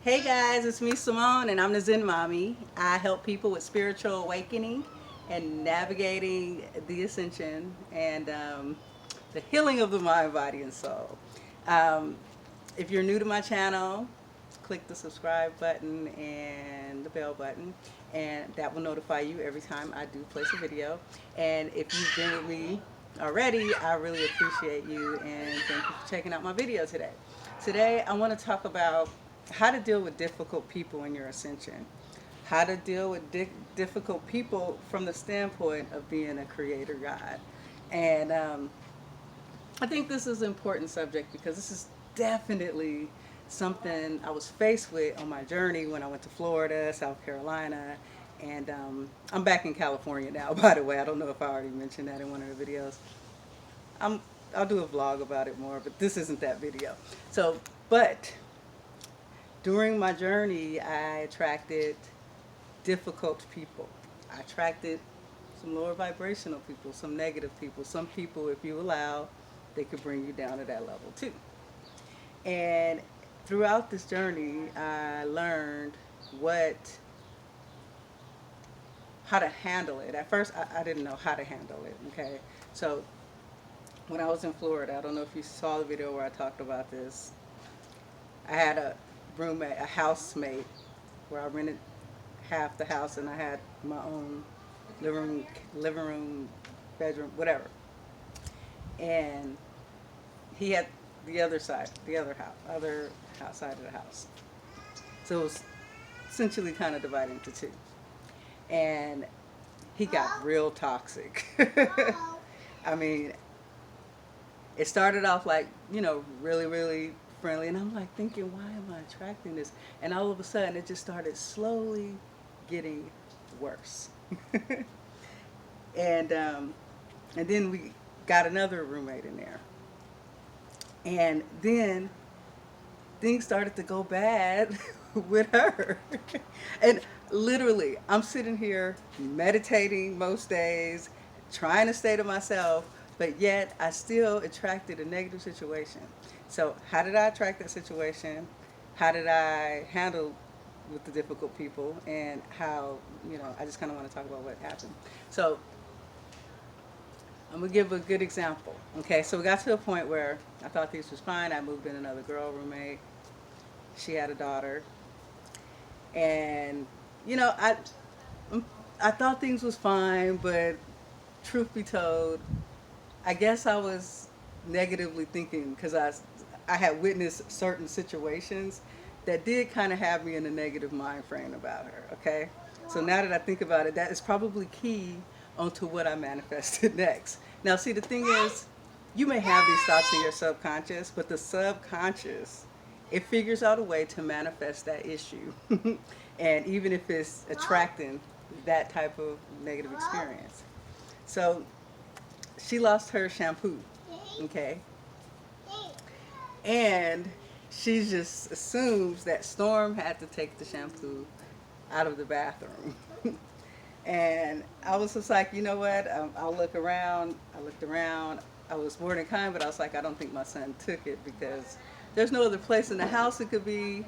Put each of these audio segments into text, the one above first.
Hey guys, it's me Simone and I'm the Zen Mommy. I help people with spiritual awakening and navigating the ascension and the healing of the mind, body, and soul. Um, if you're new to my channel, click the subscribe button and the bell button, and that will notify you every time I do place a video. And if you've been with me already, I really appreciate you and thank you for checking out my video today. Today, I want to talk about how to deal with difficult people in your ascension, how to deal with difficult people from the standpoint of being a creator God. And I think this is an important subject because this is definitely something I was faced with on my journey when I went to Florida, South Carolina, and I'm back in California now, by the way. I don't know if I already mentioned that in one of the videos. I'm, I'll do a vlog about it more, but this isn't that video. So, but during my journey, I attracted difficult people. I attracted some lower vibrational people, some negative people, some people, if you allow, they could bring you down to that level too. And throughout this journey, I learned what, how to handle it. At first, I didn't know how to handle it. Okay, so when I was in Florida, I don't know if you saw the video where I talked about this. I had a roommate, a housemate, where I rented half the house and I had my own living room, bedroom, whatever. And he had the other side, the other house side of the house. So it was essentially kind of divided into two. And he got real toxic. I mean, it started off like, really, really friendly. And I'm like thinking, why am I attracting this? And all of a sudden, it just started slowly getting worse. and um, and then we got another roommate in there. And then things started to go bad with her. And literally, I'm sitting here meditating most days, trying to stay to myself, but yet I still attracted a negative situation. So, how did I attract that situation? How did I handle with the difficult people? And how, I just kind of want to talk about what happened. So, I'm gonna give a good example. Okay, so we got to a point where I thought things was fine. I moved in another girl roommate. She had a daughter, and you know, I I thought things was fine, but truth be told, I guess I was negatively thinking because I had witnessed certain situations that did kind of have me in a negative mind frame about her. Okay, so now that I think about it, that is probably key onto what I manifested next. Now, see, the thing is, you may have these thoughts in your subconscious, but the subconscious, it figures out a way to manifest that issue. And even if it's attracting that type of negative experience. So she lost her shampoo, okay? And she just assumes that Storm had to take the shampoo out of the bathroom. And I was just like, you know what? I'll look around. I looked around. I was more than kind, but I was like, I don't think my son took it because there's no other place in the house it could be.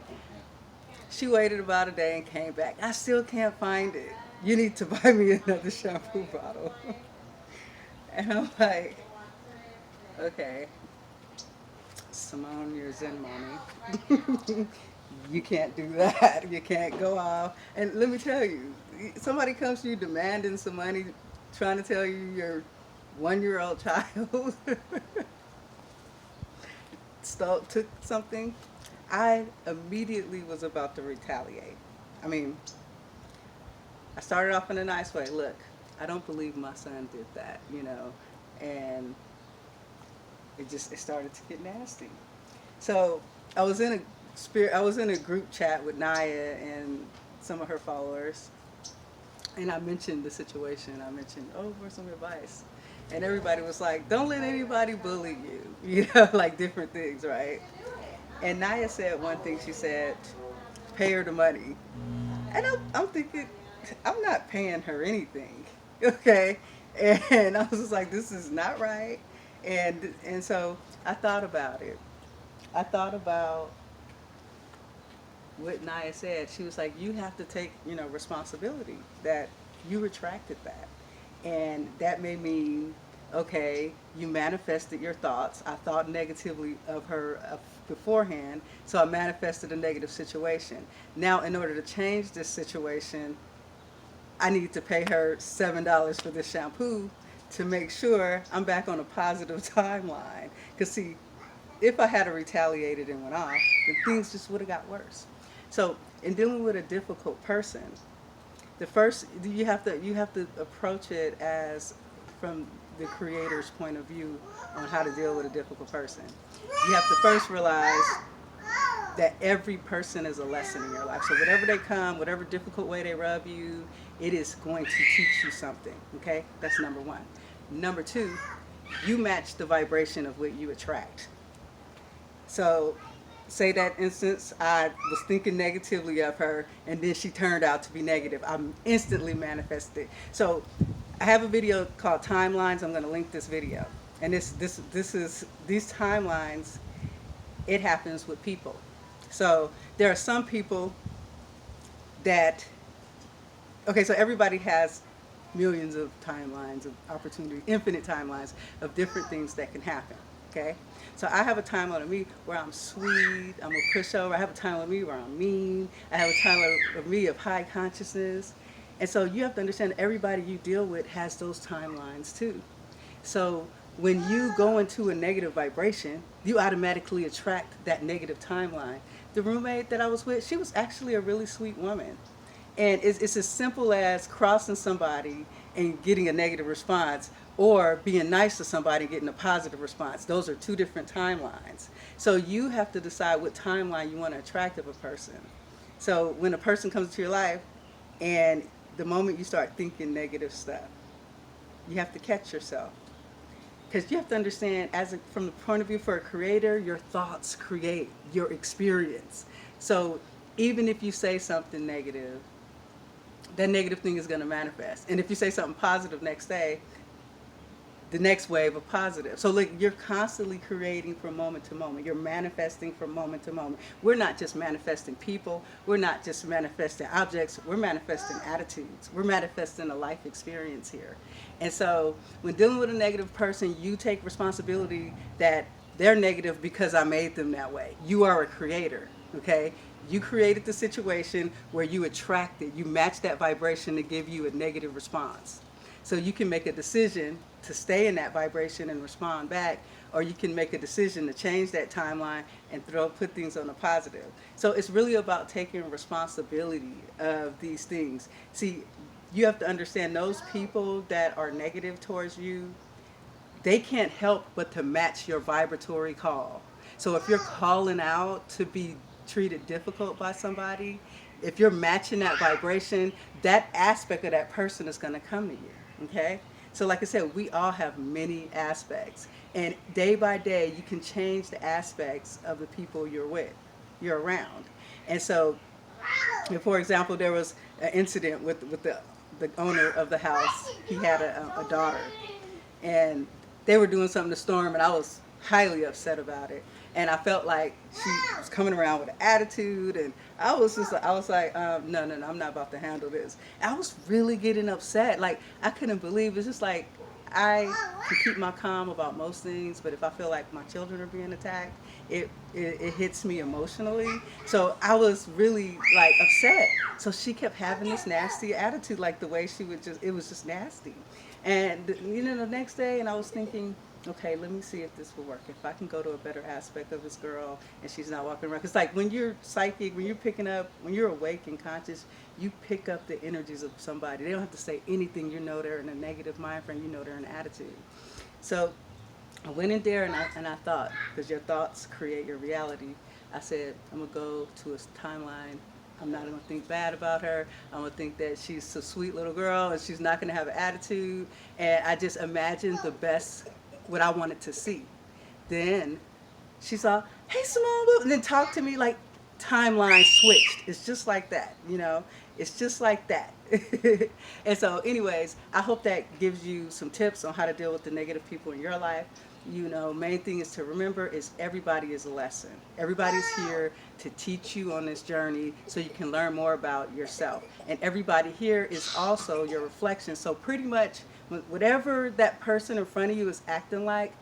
She waited about a day and came back. I still can't find it. You need to buy me another shampoo bottle. And I'm like, okay, Simone, you're Zen mommy. You can't do that. You can't go off. And let me tell you, somebody comes to you demanding some money, trying to tell you your 1-year-old child took something. I immediately was about to retaliate. I mean, I started off in a nice way. Look, I don't believe my son did that, and it started to get nasty. So I was in a group chat with Naya and some of her followers, and I mentioned the situation. I mentioned, oh, for some advice, and everybody was like, don't let anybody bully you, like different things, right? And Naya said one thing. She said, pay her the money, and I'm thinking, I'm not paying her anything, okay? And I was just like, this is not right, and so I thought about it. I thought about what Naya said. She was like, you have to take, responsibility that you retracted that. And that may mean, okay, you manifested your thoughts. I thought negatively of her beforehand, so I manifested a negative situation. Now, in order to change this situation, I need to pay her $7 for this shampoo to make sure I'm back on a positive timeline. Because, see, if I had retaliated and went off, then things just would have got worse. So, in dealing with a difficult person, the first you have to approach it as from the creator's point of view on how to deal with a difficult person. You have to first realize that every person is a lesson in your life. So whatever they come, whatever difficult way they rub you, it is going to teach you something. Okay, that's number one. Number two, you match the vibration of what you attract. So say that instance, I was thinking negatively of her and then she turned out to be negative. I'm instantly manifested. So I have a video called Timelines. I'm going to link this video. And this is these timelines, it happens with people. So there are some people that, okay, so everybody has millions of timelines of opportunity, infinite timelines of different things that can happen. Okay, so I have a timeline of me where I'm sweet, I'm a pushover. I have a timeline of me where I'm mean. I have a timeline of me of high consciousness. And so you have to understand everybody you deal with has those timelines too. So when you go into a negative vibration, you automatically attract that negative timeline. The roommate that I was with, she was actually a really sweet woman. And it's as simple as crossing somebody and getting a negative response, or being nice to somebody and getting a positive response. Those are two different timelines. So you have to decide what timeline you want to attract of a person. So when a person comes into your life, and the moment you start thinking negative stuff, you have to catch yourself. Because you have to understand, from the point of view for a creator, your thoughts create your experience. So even if you say something negative, that negative thing is going to manifest. And if you say something positive next day, the next wave of positive. So like, you're constantly creating from moment to moment. You're manifesting from moment to moment. We're not just manifesting people. We're not just manifesting objects. We're manifesting attitudes. We're manifesting a life experience here. And so when dealing with a negative person, you take responsibility that they're negative because I made them that way. You are a creator, okay? You created the situation where you attracted, you matched that vibration to give you a negative response. So you can make a decision to stay in that vibration and respond back, or you can make a decision to change that timeline and put things on a positive. So it's really about taking responsibility of these things. See, you have to understand those people that are negative towards you, they can't help but to match your vibratory call. So if you're calling out to be treated difficult by somebody, if you're matching that vibration, that aspect of that person is going to come to you, okay? So like I said, we all have many aspects, and day by day you can change the aspects of the people you're around. And so, for example, there was an incident with the owner of the house. He had a daughter, and they were doing something to Storm, and I was highly upset about it. And I felt like she was coming around with an attitude, and I was like, no, I'm not about to handle this. I was really getting upset. Like, I couldn't believe it. It's just like, I can keep my calm about most things, but if I feel like my children are being attacked, it hits me emotionally. So I was really like upset. So she kept having this nasty attitude, like the way she would it was just nasty. And the next day, and I was thinking, okay, let me see if this will work. If I can go to a better aspect of this girl and she's not walking around. Because like when you're psychic, when you're awake and conscious, you pick up the energies of somebody. They don't have to say anything. You know they're in a negative mind frame. You know they're in attitude. So I went in there and I thought, because your thoughts create your reality, I said, I'm going to go to a timeline. I'm not going to think bad about her. I'm going to think that she's a sweet little girl and she's not going to have an attitude. And I just imagined the best, what I wanted to see. Then she saw, hey, Simone, and then talked to me like timeline switched. It's just like that, It's just like that. And so anyways, I hope that gives you some tips on how to deal with the negative people in your life. You know, main thing is to remember is everybody is a lesson. Everybody's here to teach you on this journey so you can learn more about yourself. And everybody here is also your reflection. So pretty much whatever that person in front of you is acting like,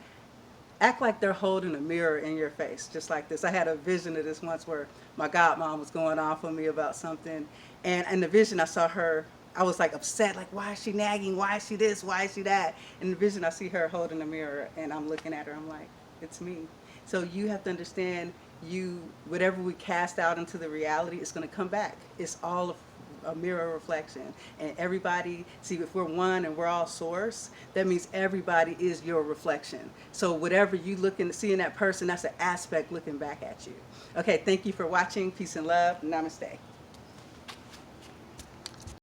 act like they're holding a mirror in your face, just like this. I had a vision of this once where my godmom was going off on me about something. And in the vision, I saw her, I was like upset, like, why is she nagging? Why is she this? Why is she that? In the vision, I see her holding a mirror, and I'm looking at her. I'm like, it's me. So you have to understand, whatever we cast out into the reality, it's going to come back. It's all a mirror reflection. And everybody, see, if we're one and we're all source, that means everybody is your reflection. So whatever you see in that person, that's an aspect looking back at you. Okay, thank you for watching. Peace and love. Namaste.